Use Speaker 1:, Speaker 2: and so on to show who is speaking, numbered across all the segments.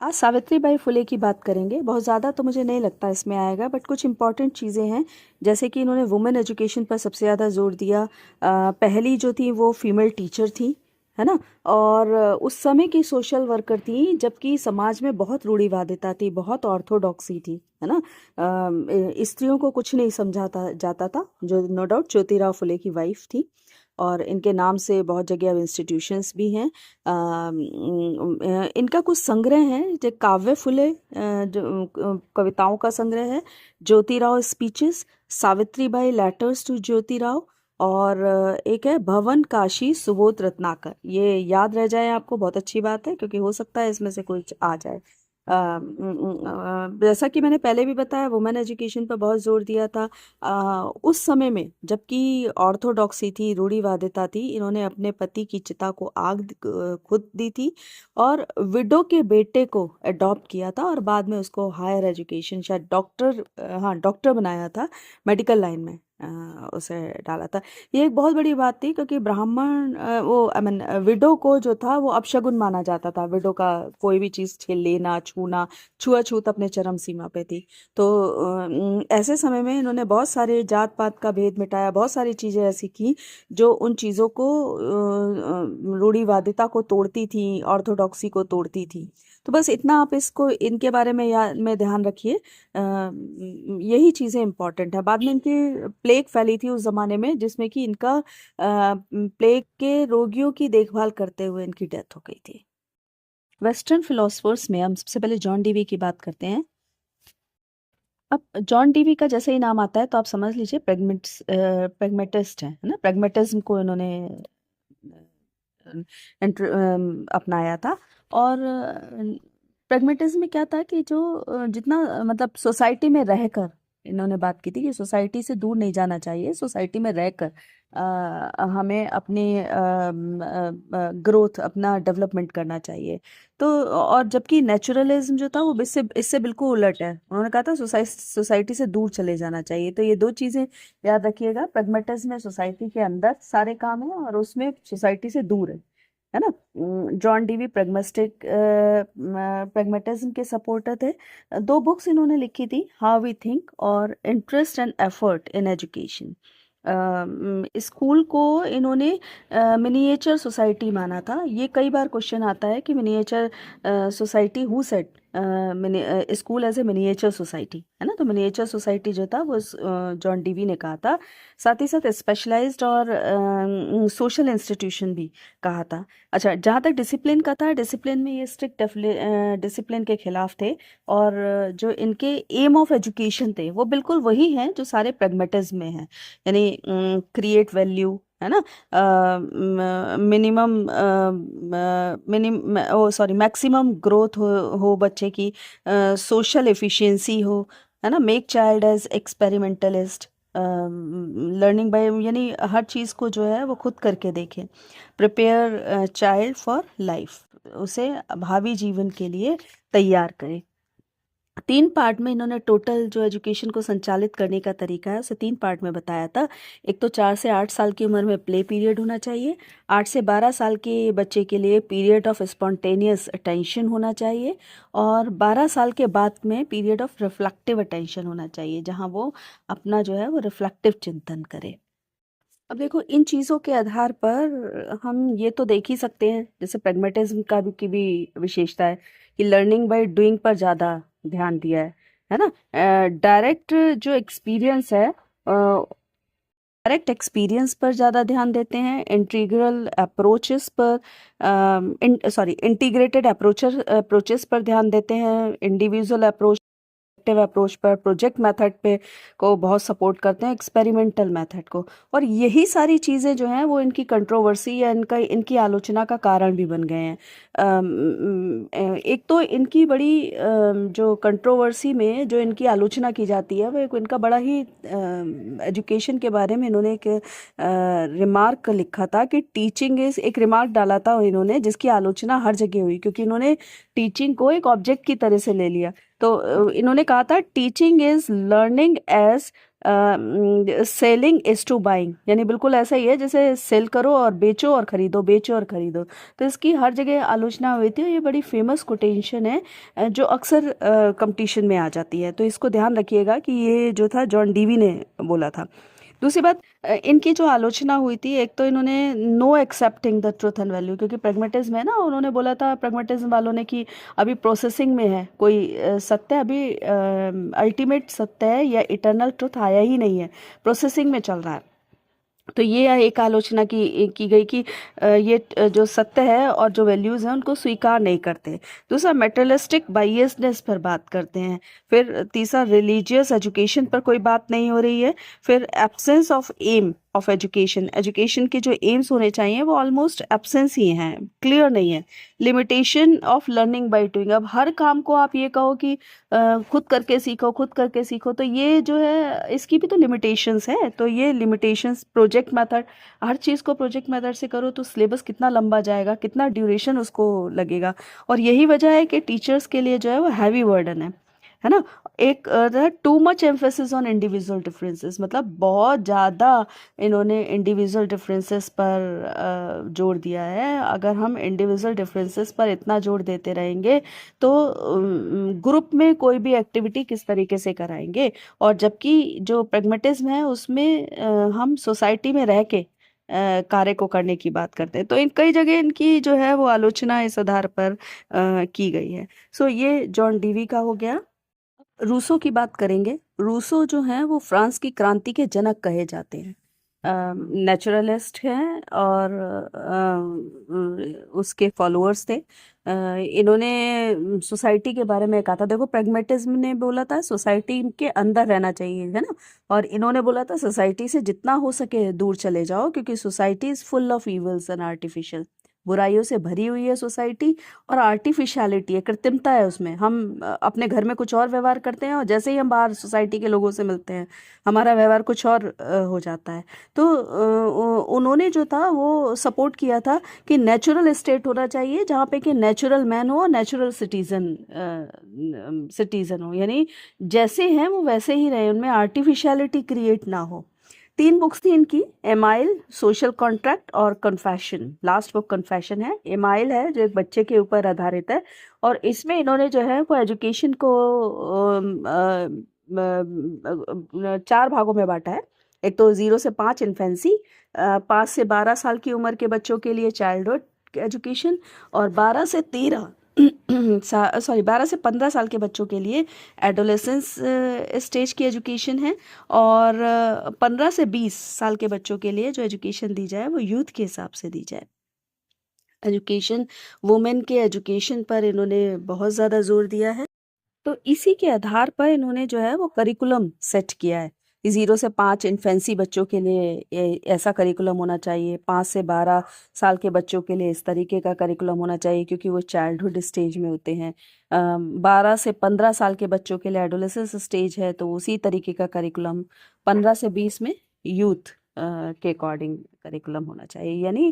Speaker 1: आज सावित्रीबाई फुले की बात करेंगे। बहुत ज़्यादा तो मुझे नहीं लगता इसमें आएगा, बट कुछ इंपॉर्टेंट चीज़ें हैं। जैसे कि इन्होंने वुमेन एजुकेशन पर सबसे ज़्यादा जोर दिया। पहली जो थी वो फीमेल टीचर थी, है ना। और उस समय की सोशल वर्कर थी, जबकि समाज में बहुत रूढ़िवादिता थी, बहुत ऑर्थोडॉक्सी थी, है ना। स्त्रियों को कुछ नहीं समझाता जाता था, जो नो डाउट ज्योतिराव फुले की वाइफ थी। और इनके नाम से बहुत जगह अब इंस्टीट्यूशंस भी हैं। इनका कुछ संग्रह है, जो काव्य फुले जो कविताओं का संग्रह है, Jyotirao speeches, Savitribai letters to Jyotirao, और एक है भवन काशी सुबोध रत्नाकर। ये याद रह जाए आपको, बहुत अच्छी बात है, क्योंकि हो सकता है इसमें से कुछ आ जाए। जैसा कि मैंने पहले भी बताया, वुमेन एजुकेशन पर बहुत जोर दिया था। उस समय में जबकि ऑर्थोडॉक्सी थी, रूढ़िवादिता थी, इन्होंने अपने पति की चिता को आग खुद दी थी, और विडो के बेटे को अडॉप्ट किया था, और बाद में उसको हायर एजुकेशन, शायद डॉक्टर, हाँ डॉक्टर बनाया था, मेडिकल लाइन में उसे डाला था। ये एक बहुत बड़ी बात थी, क्योंकि ब्राह्मण वो आई मीन विडो को जो था वो अपशगुन माना जाता था। विडो का कोई भी चीज़ लेना, छूना, छुआछूत अपने चरम सीमा पे थी। तो ऐसे समय में इन्होंने बहुत सारे जात पात का भेद मिटाया, बहुत सारी चीज़ें ऐसी की जो उन चीज़ों को रूढ़िवादिता को तोड़ती थी, ऑर्थोडॉक्सी को तोड़ती थी। तो बस इतना आप इसको इनके बारे में में ध्यान रखिए। यही चीज़ें इंपॉर्टेंट है। बाद में इनकी प्लेग फैली थी उस ज़माने में, जिसमें कि इनका प्लेग के रोगियों की देखभाल करते हुए इनकी डेथ हो गई थी। वेस्टर्न फिलोसफर्स में हम सबसे पहले जॉन डीवी की बात करते हैं। अब जॉन डीवी का जैसे ही नाम आता है तो आप समझ लीजिए प्रेगमेटिस्ट है ना। प्रेगमेटिज्म को इन्होंने अपनाया था। और प्रेगमेटिज्म में क्या था कि जो जितना मतलब सोसाइटी में रहकर इन्होंने बात की थी कि सोसाइटी से दूर नहीं जाना चाहिए, सोसाइटी में रहकर हमें अपनी ग्रोथ, अपना डेवलपमेंट करना चाहिए। तो और जबकि नेचुरलिज्म जो था वो इससे इससे बिल्कुल उलट है। उन्होंने कहा था सोसाइटी से दूर चले जाना चाहिए। तो ये दो चीज़ें याद रखिएगा। प्रेगमेटिज्म में सोसाइटी के अंदर सारे काम है, और उसमें सोसाइटी से दूर है ना। जॉन डीवी प्रेगमेटिज्म के सपोर्टर थे। दो बुक्स इन्होंने लिखी थी, हाउ वी थिंक और interest and effort in education. School को इन्होंने मिनिएचर सोसाइटी माना था। ये कई बार क्वेश्चन आता है कि miniature society, who said school as a miniature society, है ना। तो मिनिएचर सोसाइटी जो था वो जॉन डीवी ने कहा था। साथ ही साथ स्पेशलाइज्ड और सोशल इंस्टीट्यूशन भी कहा था। अच्छा, जहाँ तक डिसिप्लिन का था, डिसिप्लिन में ये स्ट्रिक्ट डिसिप्लिन के खिलाफ थे। और जो इनके एम ऑफ एजुकेशन थे वो बिल्कुल वही हैं जो सारे प्रैग्मेटिज्म में हैं। यानी क्रिएट वैल्यू, है ना, minimum oh sorry maximum growth हो बच्चे की, सोशल एफिशिएंसी हो, है ना, make child as experimentalist, learning by, यानी हर चीज़ को जो है वो खुद करके देखें। प्रिपेयर चाइल्ड फॉर लाइफ, उसे भावी जीवन के लिए तैयार करें। 3 पार्ट में इन्होंने टोटल जो एजुकेशन को संचालित करने का तरीका है उसे 3 पार्ट में बताया था। एक तो 4 से 8 साल की उम्र में प्ले पीरियड होना चाहिए। 8 से 12 साल के बच्चे के लिए पीरियड ऑफ स्पॉन्टेनियस अटेंशन होना चाहिए। और 12 साल के बाद में पीरियड ऑफ रिफ्लेक्टिव अटेंशन होना चाहिए, जहाँ वो अपना जो है वो रिफ्लेक्टिव चिंतन करे। अब देखो, इन चीज़ों के आधार पर हम ये तो देख ही सकते हैं, जैसे प्रैग्मेटिज्म का भी की भी विशेषता है कि लर्निंग बाय डूइंग पर ज़्यादा ध्यान दिया है ना। डायरेक्ट जो एक्सपीरियंस है, डायरेक्ट एक्सपीरियंस पर ज़्यादा ध्यान देते हैं। इंटीग्रल अप्रोचेस पर, इंटीग्रेटेड अप्रोचेस पर ध्यान देते हैं। इंडिविजुअल अप्रोच पर, प्रोजेक्ट मेथड पे को बहुत सपोर्ट करते हैं, एक्सपेरिमेंटल मेथड को। और यही सारी चीज़ें जो हैं वो इनकी कंट्रोवर्सी या इनकी आलोचना का कारण भी बन गए हैं। एक तो इनकी बड़ी जो कंट्रोवर्सी में जो इनकी आलोचना की जाती है, वो एक इनका बड़ा ही एजुकेशन के बारे में इन्होंने एक रिमार्क लिखा था कि टीचिंग इज, एक रिमार्क डाला था इन्होंने जिसकी आलोचना हर जगह हुई, क्योंकि इन्होंने टीचिंग को एक ऑब्जेक्ट की तरह से ले लिया। तो इन्होंने कहा था teaching is learning as selling is to buying, यानी बिल्कुल ऐसा ही है जैसे सेल करो और बेचो और खरीदो, बेचो और खरीदो। तो इसकी हर जगह आलोचना हुई थी और ये बड़ी फेमस कोटेशन है जो अक्सर कंपटीशन में आ जाती है। तो इसको ध्यान रखिएगा कि ये जो था जॉन डीवी ने बोला था। दूसरी बात, इनकी जो आलोचना हुई थी, एक तो इन्होंने no accepting the truth and value, क्योंकि प्रैग्मेटिज्म है ना, उन्होंने बोला था प्रैग्मेटिज्म वालों ने कि अभी प्रोसेसिंग में है, कोई सत्य अभी अल्टीमेट सत्य है या इटर्नल ट्रुथ आया ही नहीं है, प्रोसेसिंग में चल रहा है। तो ये एक आलोचना की गई कि ये जो सत्य है और जो वैल्यूज़ हैं उनको स्वीकार नहीं करते। दूसरा, मेटेरियलिस्टिक बायसनेस पर बात करते हैं। फिर तीसरा, रिलीजियस एजुकेशन पर कोई बात नहीं हो रही है। फिर absence of aim of education, education के जो एम्स होने चाहिए वो ऑलमोस्ट एब्सेंस ही हैं, क्लियर नहीं है। Limitation of learning by doing, अब हर काम को आप ये कहो कि खुद करके सीखो, खुद करके सीखो, तो ये जो है इसकी भी तो लिमिटेशंस है। तो ये लिमिटेशंस, प्रोजेक्ट मेथड, हर चीज़ को प्रोजेक्ट मेथड से करो तो सिलेबस कितना लंबा जाएगा, कितना ड्यूरेशन उसको लगेगा। और यही वजह है कि टीचर्स के लिए जो है वो हैवी बर्डन है ना। एक too much emphasis on individual differences, मतलब बहुत ज़्यादा इन्होंने इंडिविजुअल डिफरेंसेस पर जोर दिया है। अगर हम इंडिविजुअल डिफरेंसेस पर इतना जोर देते रहेंगे तो ग्रुप में कोई भी एक्टिविटी किस तरीके से कराएंगे। और जबकि जो प्रैग्मेटिज्म है उसमें हम सोसाइटी में रह के कार्य को करने की बात करते हैं। तो इन कई जगह इनकी जो है वो आलोचना इस आधार पर की गई है। सो ये जॉन डीवी का हो गया। रूसो की बात करेंगे। रूसो जो हैं वो फ्रांस की क्रांति के जनक कहे जाते हैं। नेचुरलिस्ट हैं और उसके फॉलोअर्स थे। इन्होंने सोसाइटी के बारे में कहा था, देखो प्रैग्मेटिज्म ने बोला था सोसाइटी के अंदर रहना चाहिए, है ना, और इन्होंने बोला था सोसाइटी से जितना हो सके दूर चले जाओ, क्योंकि society is full of evils and artificial, बुराइयों से भरी हुई है सोसाइटी, और आर्टिफिशियलिटी है, कृत्रिमता है उसमें। हम अपने घर में कुछ और व्यवहार करते हैं और जैसे ही हम बाहर सोसाइटी के लोगों से मिलते हैं हमारा व्यवहार कुछ और हो जाता है। तो उन्होंने जो था वो सपोर्ट किया था कि नेचुरल स्टेट होना चाहिए जहाँ पे कि नेचुरल मैन हो, नेचुरल सिटीजन हो, यानी जैसे हैं वो वैसे ही रहे, उनमें आर्टिफिशियलिटी क्रिएट ना हो। 3 बुक्स थी इनकी, एमाइल, सोशल कॉन्ट्रैक्ट और कन्फेशन। लास्ट बुक कन्फेशन है। एमाइल है जो एक बच्चे के ऊपर आधारित है और इसमें इन्होंने जो है वो एजुकेशन को 4 भागों में बांटा है। एक तो 0 से 5 इन्फेंसी, 5 से 12 साल की उम्र के बच्चों के लिए चाइल्डहुड एजुकेशन, और 12 से 13 सॉरी 12 से 15 साल के बच्चों के लिए एडोलेसेंस स्टेज की एजुकेशन है, और 15 से 20 साल के बच्चों के लिए जो एजुकेशन दी जाए वो यूथ के हिसाब से दी जाए। एजुकेशन, वुमेन के एजुकेशन पर इन्होंने बहुत ज़्यादा जोर दिया है। तो इसी के आधार पर इन्होंने जो है वो करिकुलम सेट किया है कि 0 से 5 इन्फेंसी बच्चों के लिए ऐसा करिकुलम होना चाहिए, 5 से 12 साल के बच्चों के लिए इस तरीके का करिकुलम होना चाहिए क्योंकि वो चाइल्डहुड स्टेज में होते हैं। 12 से 15 साल के बच्चों के लिए एडोलेसेंस स्टेज है तो उसी तरीके का करिकुलम, 15 से 20 में यूथ के अकॉर्डिंग करिकुलम होना चाहिए। यानी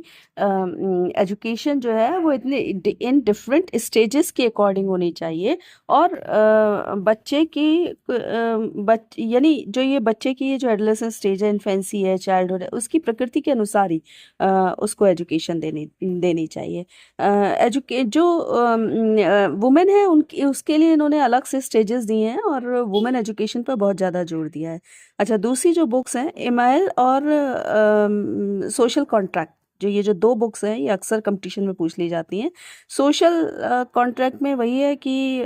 Speaker 1: एजुकेशन जो है वो इतने इन डिफरेंट स्टेजेस के अकॉर्डिंग होनी चाहिए, और बच्चे की यानी जो ये बच्चे की ये जो एडोलेसेंस स्टेज है, इन्फेंसी है, चाइल्डहुड है, उसकी प्रकृति के अनुसार ही उसको एजुकेशन देनी चाहिए। एजुके जो वुमेन है उनकी उसके लिए इन्होंने अलग से स्टेजेस दिए हैं और वुमेन एजुकेशन पर बहुत ज़्यादा जोर दिया है। अच्छा, दूसरी जो बुक्स हैं, एमाइल और सोशल कॉन्ट्रैक्ट, जो ये जो 2 बुक्स हैं ये अक्सर कंपटीशन में पूछ ली जाती हैं। सोशल कॉन्ट्रैक्ट में वही है कि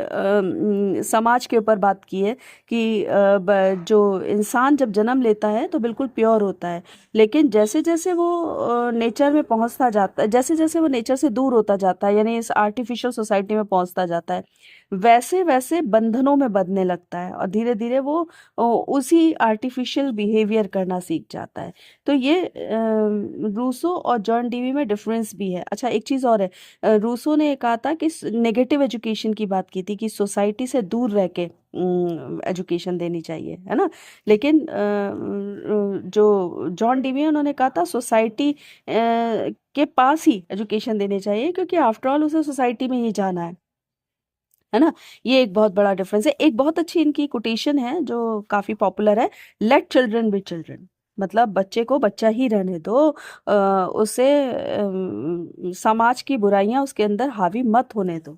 Speaker 1: समाज के ऊपर बात की है कि जो इंसान जब जन्म लेता है तो बिल्कुल प्योर होता है, लेकिन जैसे जैसे वो नेचर में पहुंचता जाता है, जैसे जैसे वो नेचर से दूर होता जाता है, यानी इस आर्टिफिशियल सोसाइटी में पहुंचता जाता है, वैसे वैसे बंधनों में बंधने लगता है और धीरे धीरे वो उसी आर्टिफिशियल बिहेवियर करना सीख जाता है। तो ये रूसो और जॉन डीवी में डिफरेंस भी है। अच्छा, एक चीज़ और है, रूसो ने कहा था कि नेगेटिव एजुकेशन की बात की थी कि सोसाइटी से दूर रह के एजुकेशन देनी चाहिए, है ना, लेकिन जो जॉन डीवी है उन्होंने कहा था सोसाइटी के पास ही एजुकेशन देनी चाहिए क्योंकि आफ्टर ऑल उसे सोसाइटी में ही जाना है है ना। ये एक बहुत बड़ा डिफरेंस है। एक बहुत अच्छी इनकी कोटेशन है जो काफी पॉपुलर है, लेट चिल्ड्रन बी चिल्ड्रन। मतलब बच्चे को बच्चा ही रहने दो, उसे समाज की बुराइयां उसके अंदर हावी मत होने दो।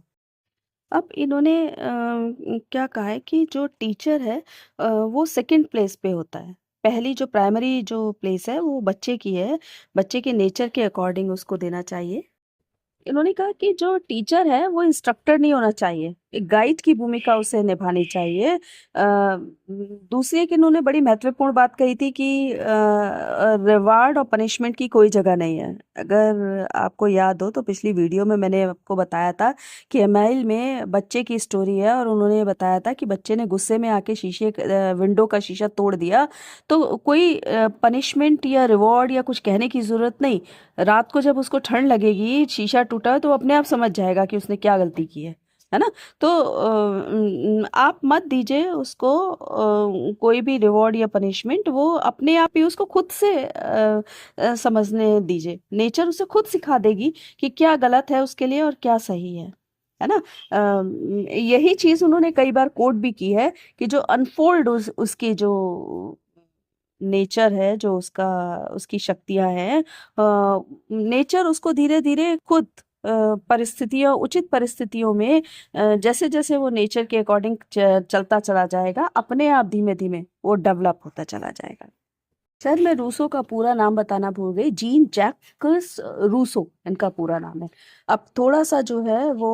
Speaker 1: अब इन्होंने क्या कहा है कि जो टीचर है वो सेकंड प्लेस पे होता है। पहली जो प्राइमरी जो प्लेस है वो बच्चे की है, बच्चे के नेचर के अकॉर्डिंग उसको देना चाहिए। इन्होंने कहा कि जो टीचर है वो इंस्ट्रक्टर नहीं होना चाहिए, एक गाइड की भूमिका उसे निभानी चाहिए। दूसरी एक इन्होंने बड़ी महत्वपूर्ण बात कही थी कि रिवार्ड और पनिशमेंट की कोई जगह नहीं है। अगर आपको याद हो तो पिछली वीडियो में मैंने आपको बताया था कि एमाइल में बच्चे की स्टोरी है और उन्होंने बताया था कि बच्चे ने गुस्से में आके विंडो का शीशा तोड़ दिया। तो कोई पनिशमेंट या रिवॉर्ड या कुछ कहने की जरूरत नहीं। रात को जब उसको ठंड लगेगी, शीशा टूटा है, तो वो अपने आप समझ जाएगा कि उसने क्या गलती की है ना। तो आप मत दीजिए उसको कोई भी रिवॉर्ड या पनिशमेंट, वो अपने आप ही उसको खुद से समझने दीजिए। नेचर उसे खुद सिखा देगी कि क्या गलत है उसके लिए और क्या सही है ना। यही चीज उन्होंने कई बार कोट भी की है कि जो अनफोल्ड उसकी जो नेचर है, जो उसकी शक्तियां हैं, नेचर उसको धीरे धीरे खुद परिस्थितियों उचित परिस्थितियों में जैसे जैसे वो नेचर के अकॉर्डिंग चलता चला जाएगा, अपने आप धीमे धीमे वो डेवलप होता चला जाएगा। शायद मैं रूसो का पूरा नाम बताना भूल गई, जीन जैक्स रूसो इनका पूरा नाम है। अब थोड़ा सा जो है वो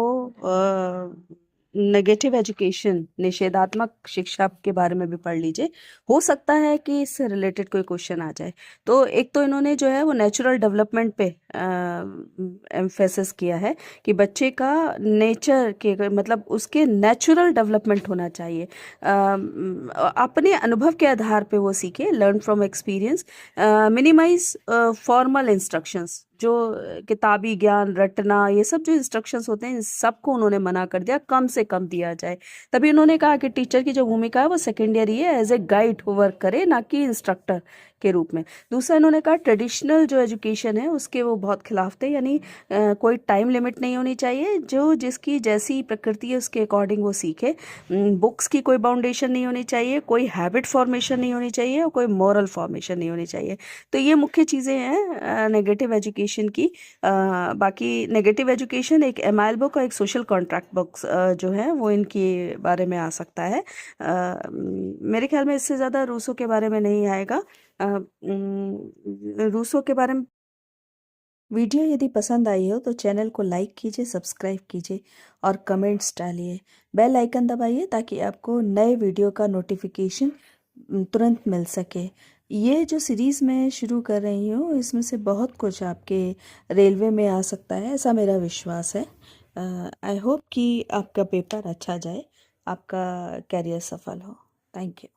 Speaker 1: नेगेटिव एजुकेशन, निषेधात्मक शिक्षा के बारे में भी पढ़ लीजिए, हो सकता है कि इससे रिलेटेड कोई क्वेश्चन आ जाए। तो एक तो इन्होंने जो है वो नेचुरल डेवलपमेंट पे एम्फेसिस किया है कि बच्चे का नेचर के मतलब उसके नेचुरल डेवलपमेंट होना चाहिए। अपने अनुभव के आधार पे वो सीखे, learn from experience, minimize formal instructions. जो किताबी ज्ञान रटना, ये सब जो इंस्ट्रक्शंस होते हैं, इन सबको उन्होंने मना कर दिया, कम से कम दिया जाए। तभी उन्होंने कहा कि टीचर की जो भूमिका है वो सेकेंडरी है, एज ए गाइड वर्क करे, ना कि इंस्ट्रक्टर के रूप में। दूसरा इन्होंने कहा ट्रेडिशनल जो एजुकेशन है उसके वो बहुत खिलाफ थे, यानी कोई टाइम लिमिट नहीं होनी चाहिए, जो जिसकी जैसी प्रकृति है उसके अकॉर्डिंग वो सीखे। बुक्स की कोई बाउंडेशन नहीं होनी चाहिए, कोई हैबिट फॉर्मेशन नहीं होनी चाहिए और कोई मॉरल फॉर्मेशन नहीं होनी चाहिए। तो ये मुख्य चीज़ें हैं नेगेटिव एजुकेशन की। बाकी नेगेटिव एजुकेशन एक एमाइल बुक और एक सोशल कॉन्ट्रैक्ट बुक्स जो है वो इनके बारे में आ सकता है। मेरे ख्याल में इससे ज़्यादा रूसो के बारे में नहीं आएगा। रूसो के बारे में वीडियो यदि पसंद आई हो तो चैनल को लाइक कीजिए, सब्सक्राइब कीजिए और कमेंट्स डालिए। बेल आइकन दबाइए ताकि आपको नए वीडियो का नोटिफिकेशन तुरंत मिल सके। ये जो सीरीज़ मैं शुरू कर रही हूँ इसमें से बहुत कुछ आपके रेलवे में आ सकता है, ऐसा मेरा विश्वास है। आई होप कि आपका पेपर अच्छा जाए, आपका कैरियर सफल हो। Thank you.